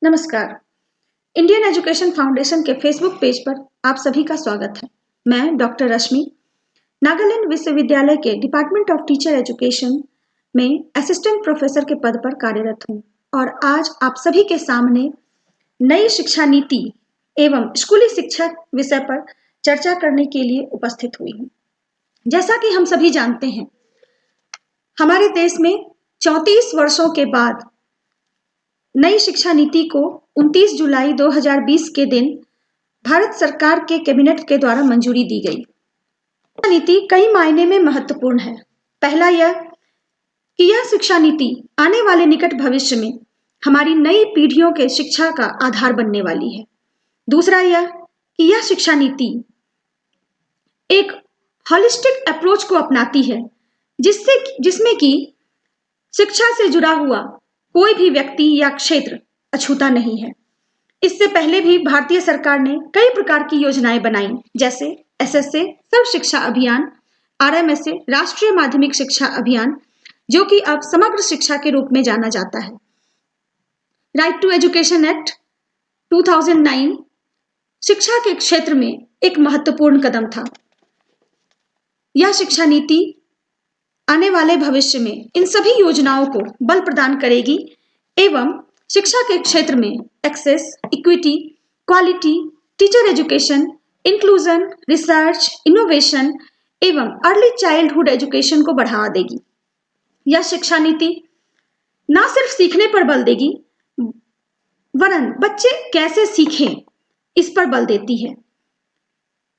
नमस्कार। Indian education foundation के Facebook page पर आप सभी का स्वागत है। मैं डॉक्टर रश्मि नागालैंड विश्वविद्यालय के डिपार्टमेंट ऑफ टीचर एजुकेशन में असिस्टेंट प्रोफेसर के पद पर कार्यरत हूँ और आज आप सभी के सामने नई शिक्षा नीति एवं स्कूली शिक्षा विषय पर चर्चा करने के लिए उपस्थित हुई हूँ। जैसा कि हम सभी जानते हैं, हमारे देश में 34 वर्षों के बाद नई शिक्षा नीति को 29 जुलाई 2020 के दिन भारत सरकार के कैबिनेट के द्वारा मंजूरी दी गई। शिक्षा नीति कई मायने में महत्वपूर्ण है। पहला यह कि यह शिक्षा नीति आने वाले निकट भविष्य में हमारी नई पीढ़ियों के शिक्षा का आधार बनने वाली है। दूसरा यह कि यह शिक्षा नीति एक होलिस्टिक अप्रोच को अपनाती है, जिसमें कि शिक्षा से जुड़ा हुआ कोई भी व्यक्ति या क्षेत्र अछूता नहीं है। इससे पहले भी भारतीय सरकार ने कई प्रकार की योजनाएं बनाई, जैसे एसएसए सर्व शिक्षा अभियान, आरएमएसए राष्ट्रीय माध्यमिक शिक्षा अभियान, जो कि अब समग्र शिक्षा के रूप में जाना जाता है। राइट टू एजुकेशन एक्ट 2009 शिक्षा के क्षेत्र में एक महत्वपूर्ण कदम था। यह शिक्षा नीति आने वाले भविष्य में इन सभी योजनाओं को बल प्रदान करेगी एवं शिक्षा के क्षेत्र में access, equity, quality, teacher education, inclusion, research, innovation एवं अर्ली चाइल्डहुड एजुकेशन को बढ़ावा देगी। यह शिक्षा नीति न सिर्फ सीखने पर बल देगी, वरन बच्चे कैसे सीखें इस पर बल देती है।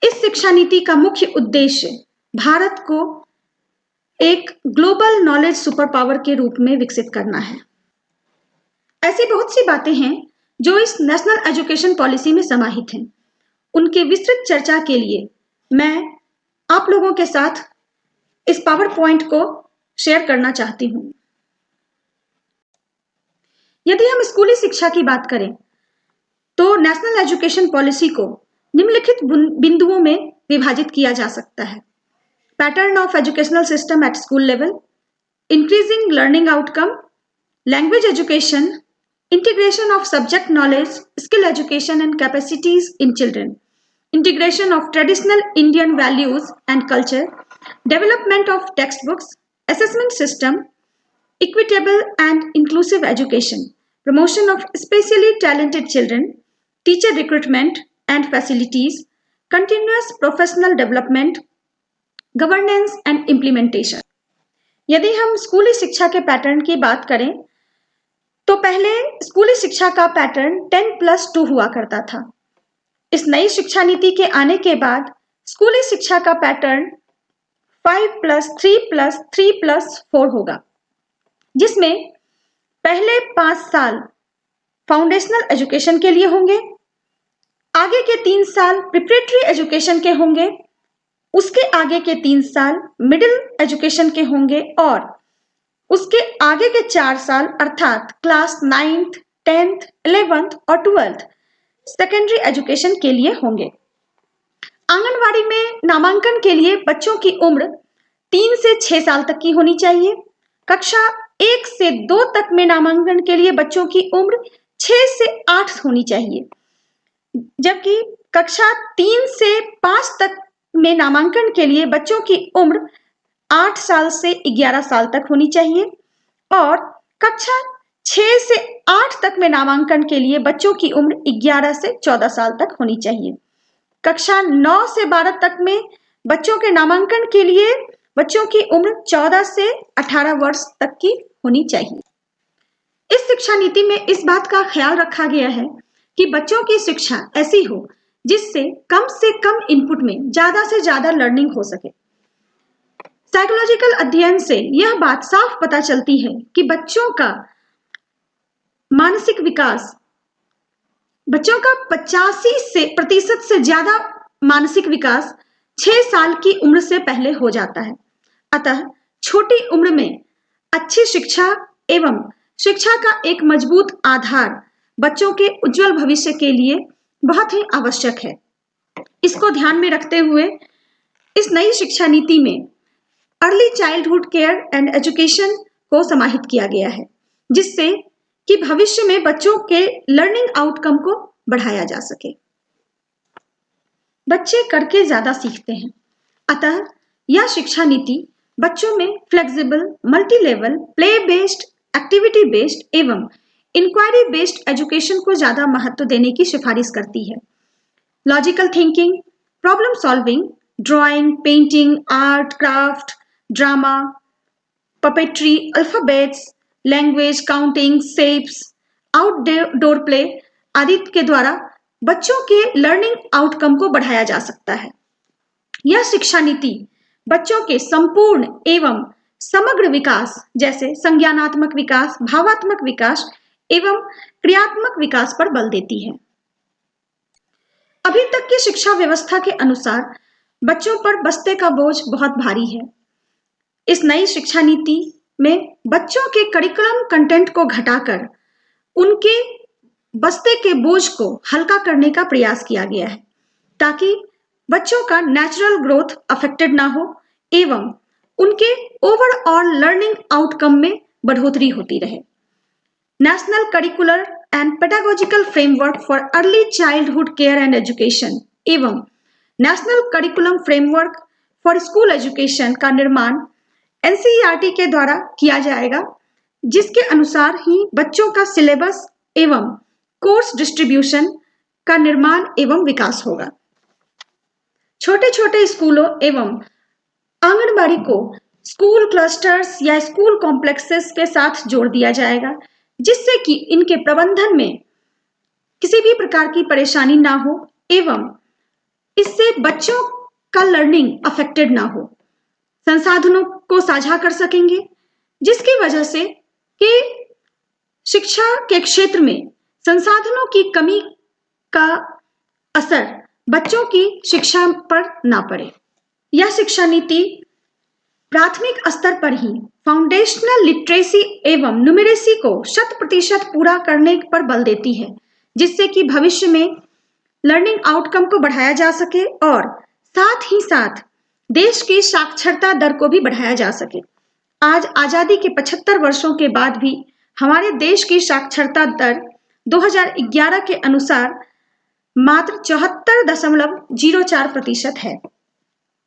इस शिक्षा नीति का मुख्य उद्देश्य भारत को एक ग्लोबल नॉलेज सुपर पावर के रूप में विकसित करना है। ऐसी बहुत सी बातें हैं जो इस नेशनल एजुकेशन पॉलिसी में समाहित हैं। उनके विस्तृत चर्चा के लिए मैं आप लोगों के साथ इस पावर पॉइंट को शेयर करना चाहती हूँ। यदि हम स्कूली शिक्षा की बात करें तो नेशनल एजुकेशन पॉलिसी को निम्नलिखित बिंदुओं में विभाजित किया जा सकता है। Pattern of educational system at school level, increasing learning outcome, language education, integration of subject knowledge, skill education and capacities in children, integration of traditional Indian values and culture, development of textbooks, assessment system, equitable and inclusive education, promotion of specially talented children, teacher recruitment and facilities, continuous professional development, governance and implementation। यदि हम स्कूली शिक्षा के pattern की बात करें तो पहले स्कूली शिक्षा का पैटर्न 10+2 हुआ करता था। इस नई शिक्षा नीति के आने के बाद स्कूली शिक्षा का पैटर्न 5+3+3+4 होगा, जिसमें पहले 5 साल फाउंडेशनल एजुकेशन के लिए होंगे, आगे के 3 साल प्रिपरेटरी एजुकेशन के होंगे, उसके आगे के 3 साल मिडिल एजुकेशन के होंगे और उसके आगे के 4 साल अर्थात क्लास 9th, 10th, 11th और 12th सेकेंडरी एजुकेशन के लिए होंगे। आंगनवाड़ी में नामांकन के लिए बच्चों की उम्र 3 से 6 साल तक की होनी चाहिए। कक्षा 1 से 2 तक में नामांकन के लिए बच्चों की उम्र 6 से 8 होनी चाहिए, जबकि कक्षा 3 से 5 तक में नामांकन के लिए बच्चों की उम्र 8 साल से 11 साल तक होनी चाहिए और कक्षा 6 से 8 तक में नामांकन के लिए बच्चों की उम्र 11 से 14 साल तक होनी चाहिए। कक्षा 9 से 12 तक में बच्चों के नामांकन के लिए बच्चों की उम्र 14 से 18 वर्ष तक की होनी चाहिए। इस शिक्षा नीति में इस बात का ख्याल रखा गया है कि बच्चों की शिक्षा ऐसी हो जिससे कम से कम इनपुट में ज्यादा से ज्यादा लर्निंग हो सके। साइकोलॉजिकल अध्ययन से यह बात साफ पता चलती है कि बच्चों का मानसिक विकास, बच्चों का 85% से ज्यादा मानसिक विकास 6 साल की उम्र से पहले हो जाता है। अतः छोटी उम्र में अच्छी शिक्षा एवं शिक्षा का एक मजबूत आधार बच्चों के उज्जवल भविष्य के लिए बहुत ही आवश्यक है। इसको ध्यान में रखते हुए इस नई शिक्षा नीति में early childhood care and education को समाहित किया गया है, जिससे कि भविष्य में बच्चों के लर्निंग आउटकम को बढ़ाया जा सके। बच्चे करके ज्यादा सीखते हैं, अतः यह शिक्षा नीति बच्चों में flexible, multi level, play based, activity based एवं इंक्वायरी बेस्ड एजुकेशन को ज्यादा महत्व देने की सिफारिश करती है। Logical thinking, problem solving, drawing, painting, art, craft, drama, puppetry, alphabets, language, counting, shapes, outdoor play आदि के द्वारा बच्चों के लर्निंग आउटकम को बढ़ाया जा सकता है। यह शिक्षा नीति बच्चों के संपूर्ण एवं समग्र विकास जैसे संज्ञानात्मक विकास, भावात्मक विकास एवं क्रियात्मक विकास पर बल देती है। अभी तक की शिक्षा व्यवस्था के अनुसार बच्चों पर बस्ते का बोझ बहुत भारी है। इस नई शिक्षा नीति में बच्चों के करिकुलम कंटेंट को घटाकर उनके बस्ते के बोझ को हल्का करने का प्रयास किया गया है, ताकि बच्चों का नेचुरल ग्रोथ अफेक्टेड ना हो एवं उनके ओवरऑल लर्निंग आउटकम में बढ़ोतरी होती रहे। National curricular and pedagogical framework for early childhood care and education एवं national curriculum framework for school education का निर्माण एनसीईआरटी के द्वारा किया जाएगा, जिसके अनुसार ही बच्चों का सिलेबस एवं कोर्स डिस्ट्रीब्यूशन का निर्माण एवं विकास होगा। छोटे छोटे स्कूलों एवं आंगनबाड़ी को स्कूल क्लस्टर्स या स्कूल कॉम्प्लेक्सेस के साथ जोड़ दिया जाएगा, जिससे कि इनके प्रबंधन में किसी भी प्रकार की परेशानी ना हो एवं इससे बच्चों का लर्निंग अफेक्टेड ना हो। संसाधनों को साझा कर सकेंगे, जिसकी वजह से कि शिक्षा के क्षेत्र में संसाधनों की कमी का असर बच्चों की शिक्षा पर ना पड़े। यह शिक्षा नीति प्राथमिक स्तर पर ही फाउंडेशनल लिटरेसी एवं न्यूमेरेसी को 100% पूरा करने पर बल देती है, जिससे कि भविष्य में लर्निंग आउटकम को बढ़ाया जा सके और साथ ही साथ देश की साक्षरता दर को भी बढ़ाया जा सके। आज आजादी के 75 वर्षों के बाद भी हमारे देश की साक्षरता दर 2011 के अनुसार मात्र 74.04% है।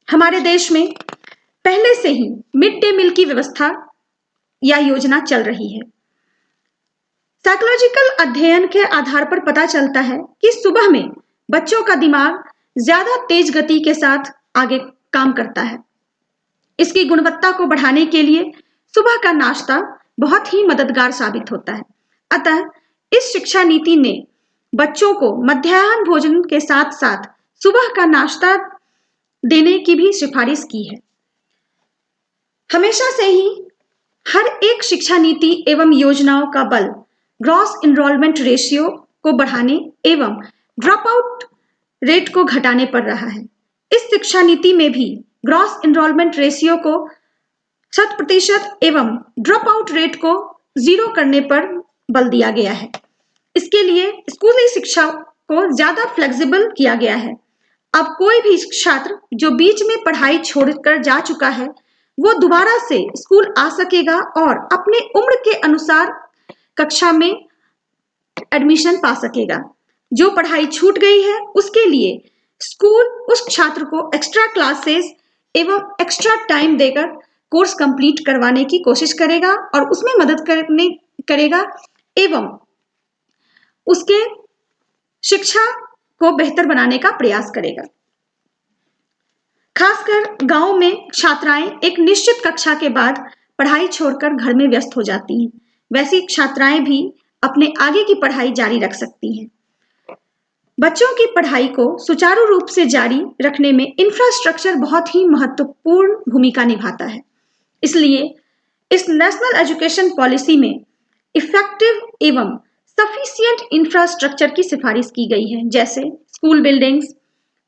हमारे देश में पहले से ही मिड डे मील की व्यवस्था या योजना चल रही है। साइकोलॉजिकल अध्ययन के आधार पर पता चलता है कि सुबह में बच्चों का दिमाग ज्यादा तेज गति के साथ आगे काम करता है। इसकी गुणवत्ता को बढ़ाने के लिए सुबह का नाश्ता बहुत ही मददगार साबित होता है। अतः इस शिक्षा नीति ने बच्चों को मध्याह्न भोजन के साथ साथ सुबह का नाश्ता देने की भी सिफारिश की है। हमेशा से ही हर एक शिक्षा नीति एवं योजनाओं का बल ग्रॉस इनरोलमेंट रेशियो को बढ़ाने एवं ड्रॉप आउट रेट को घटाने पर रहा है। इस शिक्षा नीति में भी ग्रॉस इनरोलमेंट रेशियो को 100% एवं ड्रॉप आउट रेट को 0 करने पर बल दिया गया है। इसके लिए स्कूली शिक्षा को ज्यादा फ्लेक्सिबल किया गया है। अब कोई भी छात्र जो बीच में पढ़ाई छोड़कर जा चुका है, वो दोबारा से स्कूल आ सकेगा और अपने उम्र के अनुसार कक्षा में एडमिशन पा सकेगा। जो पढ़ाई छूट गई है उसके लिए स्कूल उस छात्र को एक्स्ट्रा क्लासेस एवं एक्स्ट्रा टाइम देकर कोर्स कंप्लीट करवाने की कोशिश करेगा और उसमें मदद करेगा एवं उसके शिक्षा को बेहतर बनाने का प्रयास करेगा। खासकर गांव में छात्राएं एक निश्चित कक्षा के बाद पढ़ाई छोड़कर घर में व्यस्त हो जाती हैं। वैसी छात्राएं भी अपने आगे की पढ़ाई जारी रख सकती हैं। बच्चों की पढ़ाई को सुचारू रूप से जारी रखने में इंफ्रास्ट्रक्चर बहुत ही महत्वपूर्ण भूमिका निभाता है। इसलिए इस नेशनल एजुकेशन पॉलिसी में इफेक्टिव एवं सफिशिएंट इंफ्रास्ट्रक्चर की सिफारिश की गई है, जैसे स्कूल बिल्डिंग्स,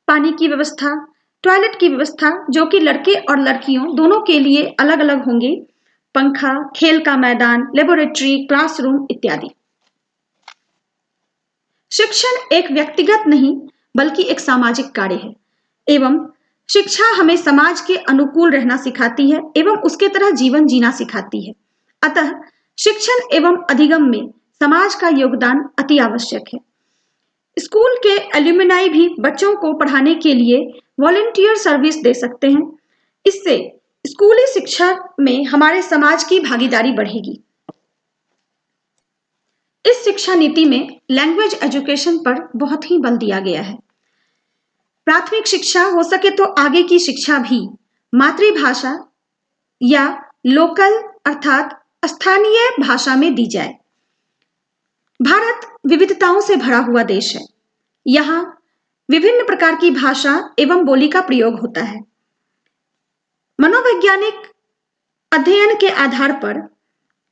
पानी की व्यवस्था, टॉयलेट की व्यवस्था जो कि लड़के और लड़कियों दोनों के लिए अलग अलग होंगे, पंखा, खेल का मैदान, लेबोरेटरी, क्लासरूम इत्यादि। शिक्षण एक व्यक्तिगत नहीं बल्कि एक सामाजिक कार्य है एवं शिक्षा हमें समाज के अनुकूल रहना सिखाती है एवं उसके तरह जीवन जीना सिखाती है। अतः शिक्षण एवं अधिगम में समाज का योगदान अति आवश्यक है। स्कूल के एल्यूमिनाई भी बच्चों को पढ़ाने के लिए वॉलंटियर सर्विस दे सकते हैं। इससे स्कूली शिक्षा में हमारे समाज की भागीदारी बढ़ेगी। इस शिक्षा नीति में लैंग्वेज एजुकेशन पर बहुत ही बल दिया गया है। प्राथमिक शिक्षा हो सके तो आगे की शिक्षा भी मातृभाषा या लोकल अर्थात स्थानीय भाषा में दी जाए। भारत विविधताओं से भरा हुआ देश है। यहाँ विभिन्न प्रकार की भाषा एवं बोली का प्रयोग होता है। मनोवैज्ञानिक अध्ययन के आधार पर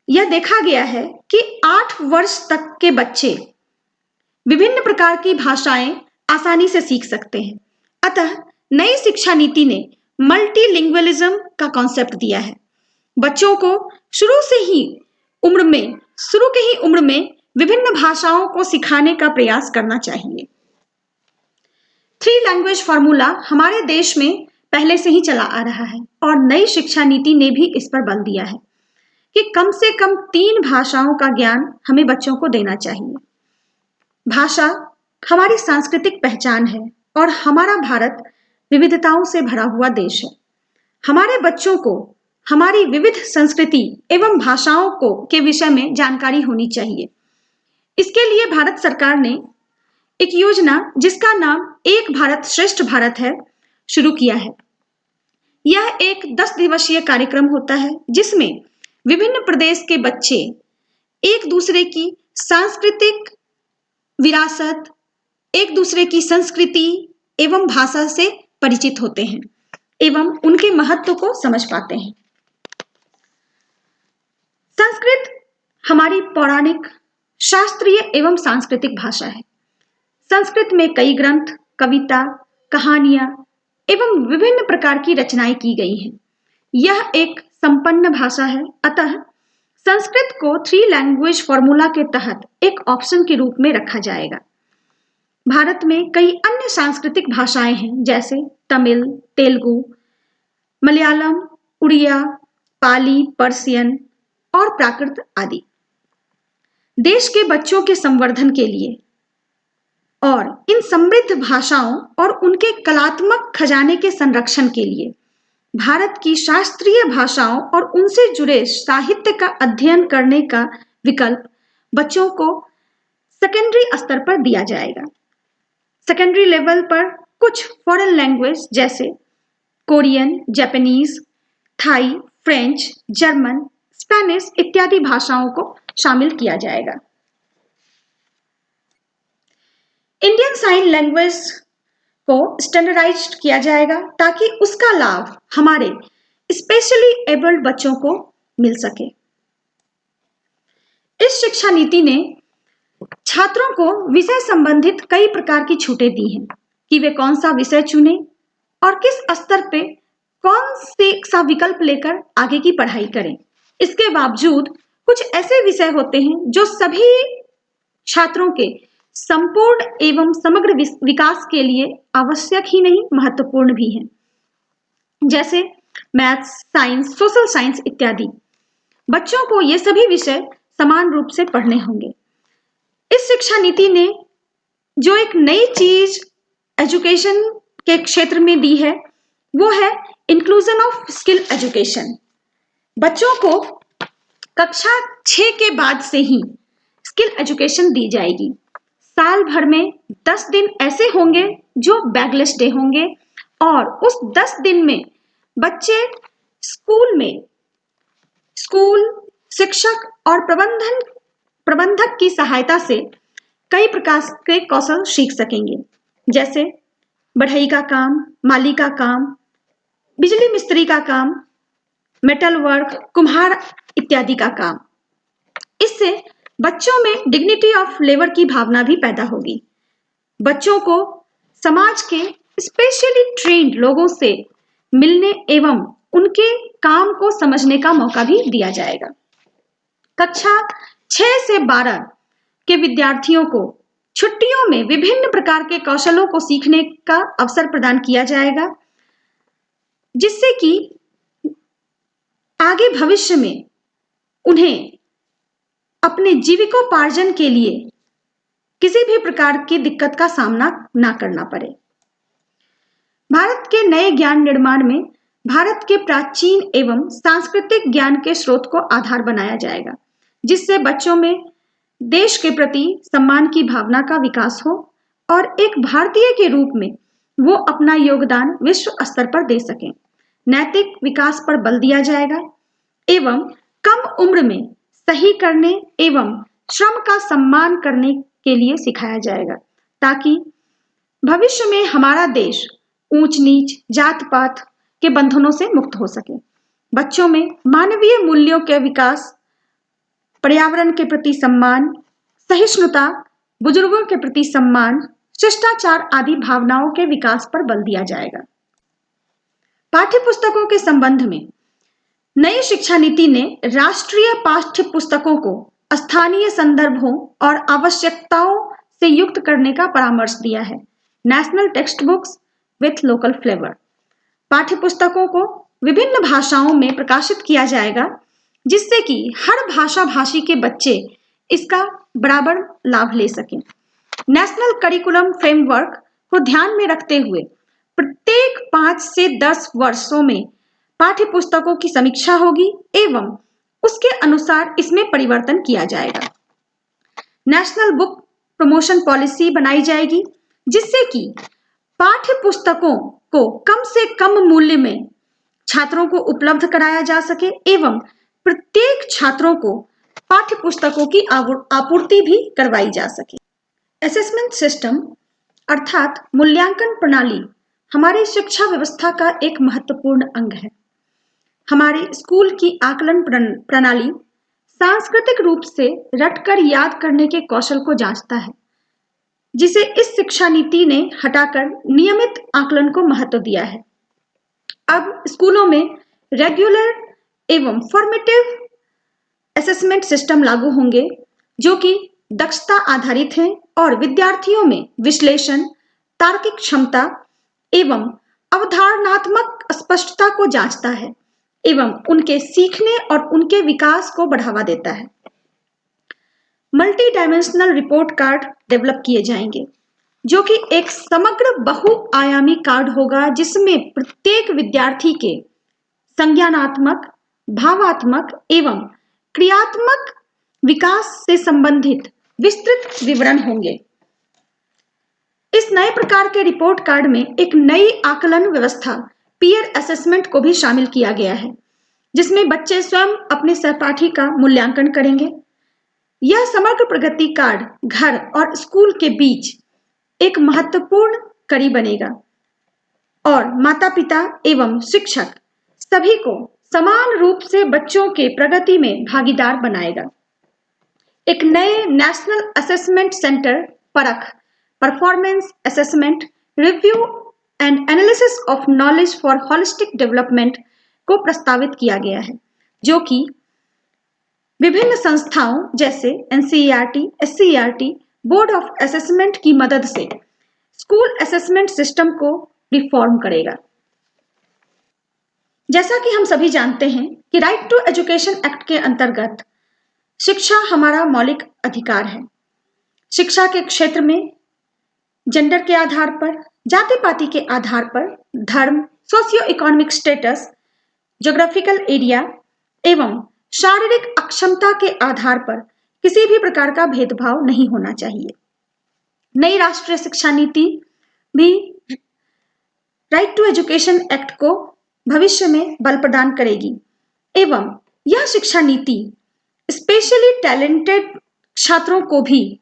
यह देखा गया है कि 8 वर्ष तक के बच्चे विभिन्न प्रकार की भाषाएं आसानी से सीख सकते हैं। अतः नई शिक्षा नीति ने मल्टीलिंगुअलिज्म का कॉन्सेप्ट दिया है। बच्चों को शुरू के ही उम्र में विभिन्न भाषाओं को सिखाने का प्रयास करना चाहिए। 3 लैंग्वेज फॉर्मूला हमारे देश में पहले से ही चला आ रहा है और नई शिक्षा नीति ने भी इस पर बल दिया है कि कम से कम 3 भाषाओं का ज्ञान हमें बच्चों को देना चाहिए। भाषा हमारी सांस्कृतिक पहचान है और हमारा भारत विविधताओं से भरा हुआ देश है। हमारे बच्चों को हमारी विविध संस्कृति एवं भाषाओं के विषय में जानकारी होनी चाहिए। इसके लिए भारत सरकार ने एक योजना जिसका नाम एक भारत श्रेष्ठ भारत है शुरू किया है। यह एक 10 दिवसीय कार्यक्रम होता है जिसमें विभिन्न प्रदेश के बच्चे एक दूसरे की सांस्कृतिक विरासत, एक दूसरे की संस्कृति एवं भाषा से परिचित होते हैं एवं उनके महत्व को समझ पाते हैं। संस्कृत हमारी पौराणिक, शास्त्रीय एवं सांस्कृतिक भाषा है। संस्कृत में कई ग्रंथ, कविता, कहानियां एवं विभिन्न प्रकार की रचनाएं की गई हैं। यह एक संपन्न भाषा है। अतः संस्कृत को 3 लैंग्वेज फॉर्मूला के तहत एक ऑप्शन के रूप में रखा जाएगा। भारत में कई अन्य सांस्कृतिक भाषाएं हैं जैसे तमिल, तेलुगु, मलयालम, उड़िया, पाली, पर्शियन और प्राकृत आदि। देश के बच्चों के संवर्धन के लिए और इन समृद्ध भाषाओं और उनके कलात्मक खजाने के संरक्षण के लिए भारत की शास्त्रीय भाषाओं और उनसे जुड़े साहित्य का अध्ययन करने का विकल्प बच्चों को सेकेंडरी स्तर पर दिया जाएगा। सेकेंडरी लेवल पर कुछ फॉरेन लैंग्वेज जैसे Korean, Japanese, Thai, French, German, Spanish इत्यादि भाषाओं को शामिल किया जाएगा। इंडियन साइन लैंग्वेज को स्टैंडर्डाइज्ड किया जाएगा ताकि उसका लाभ हमारे स्पेशली एबल्ड बच्चों को मिल सके। इस शिक्षा नीति ने छात्रों को विषय संबंधित कई प्रकार की छूटें दी हैं कि वे कौन सा विषय चुने और किस स्तर पे कौन से सा विकल्प लेकर आगे की पढ़ाई करें। इसके बावजूद कुछ ऐसे विषय होते हैं जो सभी छात्रों के संपूर्ण एवं समग्र विकास के लिए आवश्यक ही नहीं, महत्वपूर्ण भी हैं, जैसे मैथ्स, साइंस, सोशल साइंस इत्यादि। बच्चों को ये सभी विषय समान रूप से पढ़ने होंगे। इस शिक्षा नीति ने जो एक नई चीज एजुकेशन के क्षेत्र में दी है वो है इंक्लूजन ऑफ स्किल एजुकेशन। बच्चों को कक्षा 6 के बाद से ही स्किल एजुकेशन दी जाएगी। साल भर में 10 दिन ऐसे होंगे जो बैगलेस डे होंगे और उस 10 दिन में बच्चे स्कूल शिक्षक और प्रबंधक की सहायता से कई प्रकार के कौशल सीख सकेंगे, जैसे बढ़ई का काम, माली का काम, बिजली मिस्त्री का काम, मेटल वर्क, कुम्हार इत्यादि का काम। इससे बच्चों में डिग्निटी ऑफ लेबर की भावना भी पैदा होगी। बच्चों को समाज के स्पेशली ट्रेन्ड लोगों से मिलने एवं उनके काम को समझने का मौका भी दिया जाएगा। कक्षा 6 से 12 के विद्यार्थियों को छुट्टियों में विभिन्न प्रकार के कौशलों को सीखने का अवसर प्रदान किया जाएगा, जिससे कि आगे भविष्य में उन्हें अपने जीविकोपार्जन के लिए किसी भी प्रकार की दिक्कत का सामना ना करना पड़े। भारत के नए ज्ञान निर्माण में भारत के प्राचीन एवं सांस्कृतिक ज्ञान के स्रोत को आधार बनाया जाएगा, जिससे बच्चों में देश के प्रति सम्मान की भावना का विकास हो और एक भारतीय के रूप में वो अपना योगदान विश्व स्तर पर दे सकें। नैतिक विकास पर बल दिया जाएगा एवं कम उम्र में सही करने एवं श्रम का सम्मान करने के लिए सिखाया जाएगा, ताकि भविष्य में हमारा देश ऊंच नीच जात पात के बंधनों से मुक्त हो सके। बच्चों में मानवीय मूल्यों के विकास, पर्यावरण के प्रति सम्मान, सहिष्णुता, बुजुर्गों के प्रति सम्मान, शिष्टाचार आदि भावनाओं के विकास पर बल दिया जाएगा। पाठ्य पुस्तकों के संबंध में नई शिक्षा नीति ने राष्ट्रीय पाठ्य पुस्तकों को स्थानीय संदर्भों और आवश्यकताओं से युक्त करने का परामर्श दिया है। National text books with local flavour. पाठ्य पुस्तकों को विभिन्न भाषाओं में प्रकाशित किया जाएगा, जिससे कि हर भाषा भाषी के बच्चे इसका बराबर लाभ ले सकें। नेशनल करिकुलम फ्रेमवर्क को ध्यान में रखते हुए प्रत्येक 5 से 10 वर्षों में पाठ्य पुस्तकों की समीक्षा होगी एवं उसके अनुसार इसमें परिवर्तन किया जाएगा। नेशनल बुक प्रमोशन पॉलिसी बनाई जाएगी, जिससे कि पाठ्य पुस्तकों को कम से कम मूल्य में छात्रों को उपलब्ध कराया जा सके एवं प्रत्येक छात्रों को पाठ्य पुस्तकों की आपूर्ति भी करवाई जा सके। असेसमेंट सिस्टम अर्थात मूल्यांकन प्रणाली हमारी शिक्षा व्यवस्था का एक महत्वपूर्ण अंग है। हमारे स्कूल की आकलन प्रणाली सांस्कृतिक रूप से रटकर याद करने के कौशल को जांचता है, जिसे इस शिक्षा नीति ने हटाकर नियमित आकलन को महत्व दिया है। अब स्कूलों में रेगुलर एवं फॉर्मेटिव असेसमेंट सिस्टम लागू होंगे, जो कि दक्षता आधारित हैं और विद्यार्थियों में विश्लेषण, तार्किक क्षमता एवं अवधारणात्मक स्पष्टता को जांचता है एवं उनके सीखने और उनके विकास को बढ़ावा देता है। Multi dimensional report card develop किए जाएंगे, जो कि एक समग्र बहुआयामी कार्ड होगा, जिसमें प्रत्येक विद्यार्थी के संज्ञानात्मक, भावात्मक एवं क्रियात्मक विकास से संबंधित विस्तृत विवरण होंगे। इस नए प्रकार के रिपोर्ट कार्ड में एक नई आकलन व्यवस्था पीयर असेसमेंट को भी शामिल किया गया है, जिसमें बच्चे स्वयं अपने सहपाठी का मूल्यांकन करेंगे। यह समग्र प्रगति कार्ड घर और स्कूल के बीच एक महत्वपूर्ण कड़ी बनेगा और माता-पिता एवं शिक्षक सभी को समान रूप से बच्चों के प्रगति में भागीदार बनाएगा। एक नए नेशनल असेसमेंट सेंटर परख, performance assessment, review and analysis of knowledge for holistic development को प्रस्तावित किया गया है, जो कि विभिन्न संस्थाओं जैसे NCERT, SCERT, board of assessment की मदद से स्कूल असेसमेंट सिस्टम को रिफॉर्म करेगा। जैसा कि हम सभी जानते हैं कि राइट टू एजुकेशन एक्ट के अंतर्गत शिक्षा हमारा मौलिक अधिकार है। शिक्षा के क्षेत्र में जेंडर के आधार पर, जाति पाति के आधार पर, धर्म, socio economic status, geographical area एवं शारीरिक अक्षमता के आधार पर किसी भी प्रकार का भेदभाव नहीं होना चाहिए। नई राष्ट्रीय शिक्षा नीति भी राइट टू एजुकेशन एक्ट को भविष्य में बल प्रदान करेगी एवं यह शिक्षा नीति स्पेशली टैलेंटेड छात्रों को भी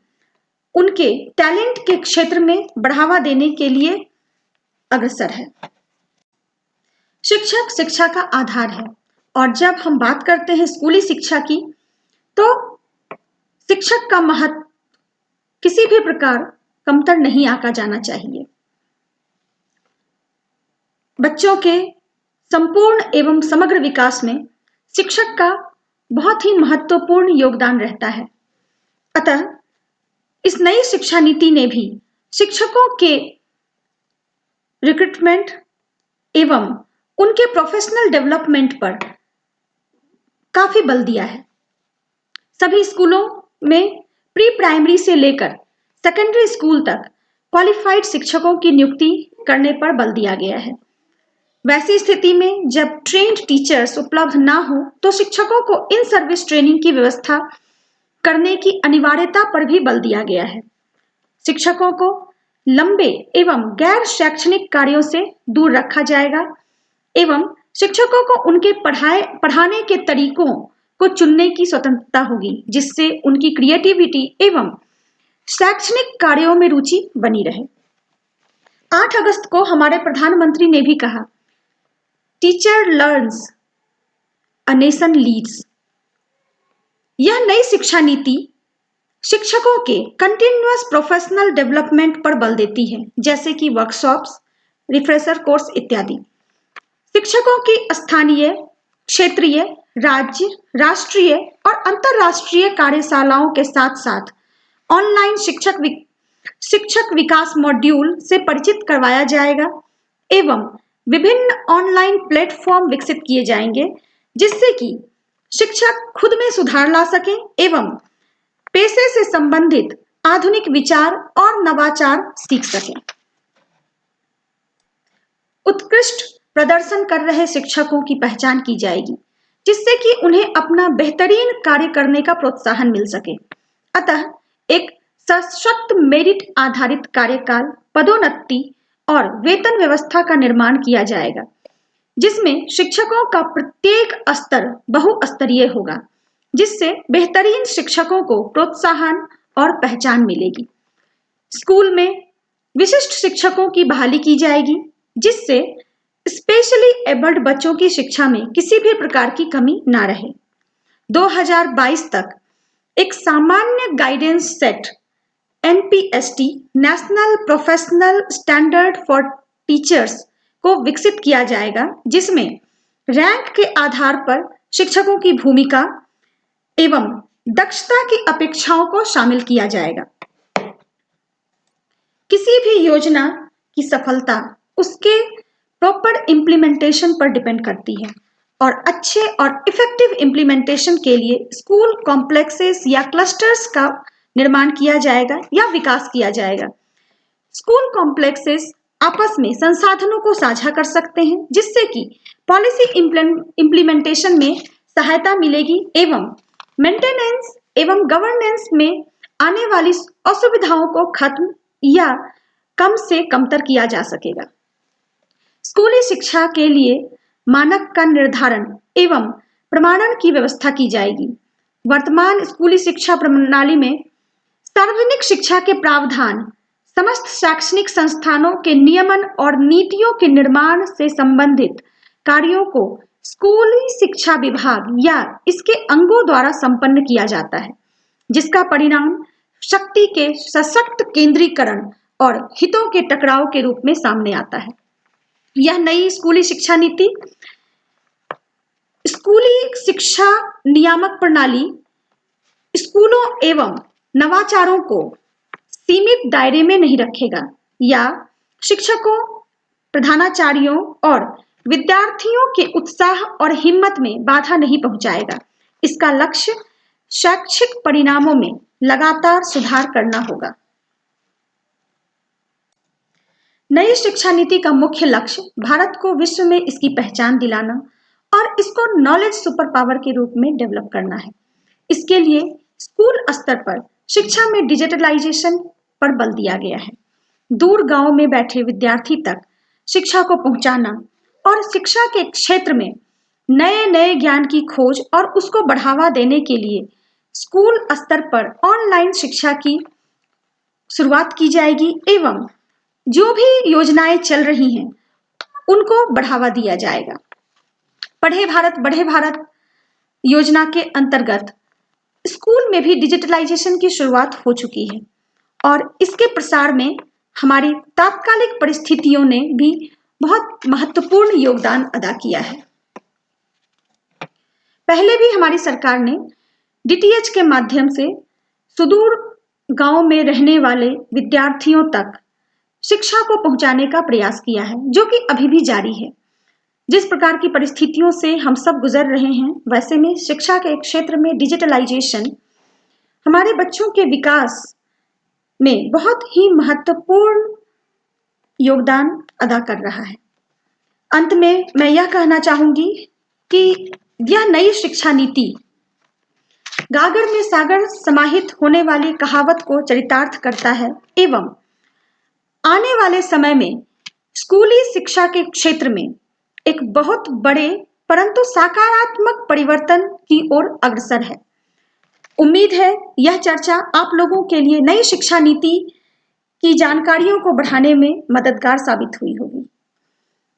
उनके टैलेंट के क्षेत्र में बढ़ावा देने के लिए अग्रसर है। शिक्षक शिक्षा का आधार है और जब हम बात करते हैं स्कूली शिक्षा की, तो शिक्षक का महत्व किसी भी प्रकार कमतर नहीं आंका जाना चाहिए। बच्चों के संपूर्ण एवं समग्र विकास में शिक्षक का बहुत ही महत्वपूर्ण योगदान रहता है। अतः इस नई शिक्षा नीति ने भी शिक्षकों के रिक्रूटमेंट एवं उनके प्रोफेशनल डेवलपमेंट पर काफी बल दिया है। सभी स्कूलों में प्री प्राइमरी से लेकर सेकेंडरी स्कूल तक क्वालिफाइड शिक्षकों की नियुक्ति करने पर बल दिया गया है। वैसी स्थिति में जब ट्रेन्ड टीचर्स उपलब्ध ना हो तो शिक्षकों को इन सर्विस ट्रेनिंग की व्यवस्था करने की अनिवार्यता पर भी बल दिया गया है। शिक्षकों को लंबे एवं गैर शैक्षणिक कार्यों से दूर रखा जाएगा एवं शिक्षकों को उनके पढ़ाने के तरीकों को चुनने की स्वतंत्रता होगी, जिससे उनकी क्रिएटिविटी एवं शैक्षणिक कार्यों में रुचि बनी रहे। 8 अगस्त को हमारे प्रधानमंत्री ने भी कहा, teacher learns a nation leads. यह नई शिक्षा नीति शिक्षकों के कंटिन्यूअस प्रोफेशनल डेवलपमेंट पर बल देती है, जैसे कि वर्कशॉप्स, रिफ्रेशर कोर्स इत्यादि। शिक्षकों की स्थानीय, क्षेत्रीय, राज्य, राष्ट्रीय और अंतर्राष्ट्रीय कार्यशालाओं के साथ साथ ऑनलाइन शिक्षक विकास मॉड्यूल से परिचित करवाया जाएगा एवं विभिन्न ऑनलाइन प्लेटफॉर्म विकसित किए जाएंगे, जिससे कि शिक्षक खुद में सुधार ला सकें एवं पेशे से संबंधित आधुनिक विचार और नवाचार सीख सकें। उत्कृष्ट प्रदर्शन कर रहे शिक्षकों की पहचान की जाएगी, जिससे कि उन्हें अपना बेहतरीन कार्य करने का प्रोत्साहन मिल सके। अतः एक सशक्त मेरिट आधारित कार्यकाल, पदोन्नति और वेतन व्यवस्था का निर्माण किया जाएगा, जिसमें शिक्षकों का प्रत्येक स्तर बहुस्तरीय होगा, जिससे बेहतरीन शिक्षकों को प्रोत्साहन और पहचान मिलेगी। स्कूल में विशिष्ट शिक्षकों की बहाली की जाएगी, जिससे स्पेशली एबल्ड बच्चों की शिक्षा में किसी भी प्रकार की कमी ना रहे। 2022 तक एक सामान्य guidance set NPST national professional standard for teachers को विकसित किया जाएगा, जिसमें रैंक के आधार पर शिक्षकों की भूमिका एवं दक्षता की अपेक्षाओं को शामिल किया जाएगा। किसी भी योजना की सफलता उसके प्रॉपर इम्प्लीमेंटेशन पर डिपेंड करती है और अच्छे और इफेक्टिव इम्प्लीमेंटेशन के लिए स्कूल कॉम्प्लेक्सेस या क्लस्टर्स का निर्माण किया जाएगा या विकास किया जाएगा। स्कूल कॉम्प्लेक्सेस आपस में संसाधनों को साझा कर सकते हैं, जिससे कि पॉलिसी इम्प्लीमेंटेशन में सहायता मिलेगी एवं मेंटेनेंस एवं गवर्नेंस में आने वाली असुविधाओं को खत्म या कम से कमतर किया जा सकेगा। स्कूली शिक्षा के लिए मानक का निर्धारण एवं प्रमाणन की व्यवस्था की जाएगी। वर्तमान स्कूली शिक्षा प्रणाली में सार्वजनिक शिक्षा के प्रावधान समस्त शैक्षणिक संस्थानों के नियमन और नीतियों के निर्माण से संबंधित कार्यों को स्कूली शिक्षा विभाग या इसके अंगों द्वारा संपन्न किया जाता है, जिसका परिणाम शक्ति के सशक्त केंद्रीकरण और हितों के टकराव के रूप में सामने आता है। यह नई स्कूली शिक्षा नीति स्कूली शिक्षा नियामक प्रणाली स्कूलों एवं नवाचारों को सीमित दायरे में नहीं रखेगा या शिक्षकों, प्रधानाचार्यों और विद्यार्थियों के उत्साह और हिम्मत में बाधा नहीं पहुंचाएगा। इसका लक्ष्य शैक्षिक परिणामों में लगातार सुधार करना होगा। नई शिक्षा नीति का मुख्य लक्ष्य भारत को विश्व में इसकी पहचान दिलाना और इसको नॉलेज सुपर पावर के रूप में डेवलप करना है। इसके लिए स्कूल स्तर पर शिक्षा में डिजिटलाइजेशन पर बल दिया गया है। दूर गांव में बैठे विद्यार्थी तक शिक्षा को पहुंचाना और शिक्षा के क्षेत्र में नए नए ज्ञान की खोज और उसको बढ़ावा देने के लिए स्कूल स्तर पर ऑनलाइन शिक्षा की शुरुआत की जाएगी एवं जो भी योजनाएं चल रही हैं उनको बढ़ावा दिया जाएगा। पढ़े भारत बढ़े भारत योजना के अंतर्गत स्कूल में भी डिजिटलाइजेशन की शुरुआत हो चुकी है और इसके प्रसार में हमारी तात्कालिक परिस्थितियों ने भी बहुत महत्वपूर्ण योगदान अदा किया है। पहले भी हमारी सरकार ने DTH के माध्यम से सुदूर गांव में रहने वाले विद्यार्थियों तक शिक्षा को पहुंचाने का प्रयास किया है, जो कि अभी भी जारी है। जिस प्रकार की परिस्थितियों से हम सब गुजर रहे हैं, वैसे में शिक्षा के क्षेत्र में डिजिटलाइजेशन हमारे बच्चों के विकास में बहुत ही महत्वपूर्ण योगदान अदा कर रहा है। अंत में मैं यह कहना चाहूंगी कि यह नई शिक्षा नीति गागर में सागर समाहित होने वाली कहावत को चरितार्थ करता है एवं आने वाले समय में स्कूली शिक्षा के क्षेत्र में एक बहुत बड़े परंतु सकारात्मक परिवर्तन की ओर अग्रसर है। उम्मीद है यह चर्चा आप लोगों के लिए नई शिक्षा नीति की जानकारियों को बढ़ाने में मददगार साबित हुई होगी।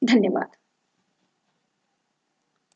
धन्यवाद।